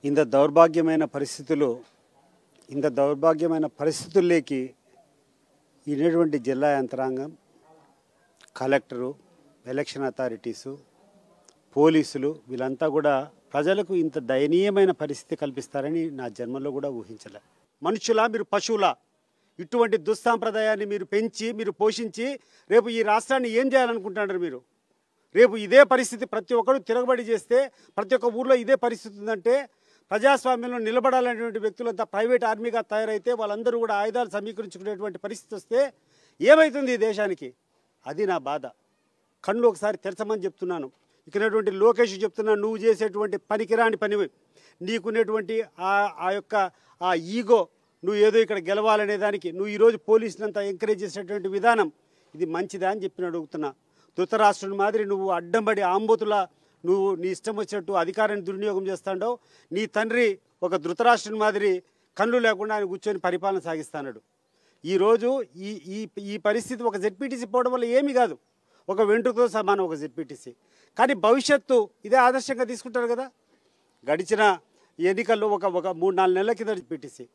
ఇంత దౌర్భాగ్యమైన పరిస్థితులు ఇంత దౌర్భాగ్యమైన పరిస్థితుల్లోకి ఈనటువంటి జిల్లా యంత్రాంగం, కలెక్టరు, ఎలక్షన్ అథారిటీసు, పోలీసులు వీళ్ళంతా కూడా ప్రజలకు ఇంత దయనీయమైన పరిస్థితి కల్పిస్తారని నా జన్మలో కూడా ఊహించలే. మనుషులా మీరు పశువులా? ఇటువంటి దుస్సాంప్రదాయాన్ని మీరు పెంచి మీరు పోషించి రేపు ఈ రాష్ట్రాన్ని ఏం చేయాలనుకుంటున్నారు మీరు? రేపు ఇదే పరిస్థితి ప్రతి ఒక్కరు తిరగబడి చేస్తే ప్రతి ఒక్క ఊర్లో ఇదే పరిస్థితి ఉందంటే ప్రజాస్వామ్యంలో నిలబడాలనేటువంటి వ్యక్తులంతా ప్రైవేట్ ఆర్మీగా తయారైతే వాళ్ళందరూ కూడా ఆయుధాలు సమీకరించుకునేటువంటి పరిస్థితి వస్తే ఏమవుతుంది ఈ దేశానికి? అది నా బాధ. కళ్ళు ఒకసారి తెరచమని చెప్తున్నాను. ఇక్కడటువంటి లోకేష్ చెప్తున్నాను, నువ్వు చేసేటువంటి పనికిరాని పని, నీకునేటువంటి ఆ యొక్క ఆ ఈగో, నువ్వు ఏదో ఇక్కడ గెలవాలనే దానికి నువ్వు ఈరోజు పోలీసులంతా ఎంకరేజ్ చేసేటువంటి విధానం ఇది మంచిదా అని చెప్పి అడుగుతున్నా. ధృతరాష్ట్రుని మాదిరి నువ్వు అడ్డంబడి ఆంబోతులా నువ్వు నీ ఇష్టం వచ్చినట్టు అధికారాన్ని దుర్వినియోగం చేస్తాడో, నీ తండ్రి ఒక ధృతరాష్ట్రుని మాదిరి కళ్ళు లేకుండా ఆయన కూర్చొని పరిపాలన సాగిస్తాడు. ఈరోజు ఈ పరిస్థితి ఒక జెడ్పీటీసీ పోవడం వల్ల ఏమీ కాదు, ఒక వెంట్రుకతో సమానం ఒక జెడ్పీటీసీ. కానీ భవిష్యత్తు ఇదే ఆదర్శంగా తీసుకుంటారు కదా. గడిచిన ఎన్నికల్లో ఒక 3-4 నెలల కింద జెడ్పీటీసీ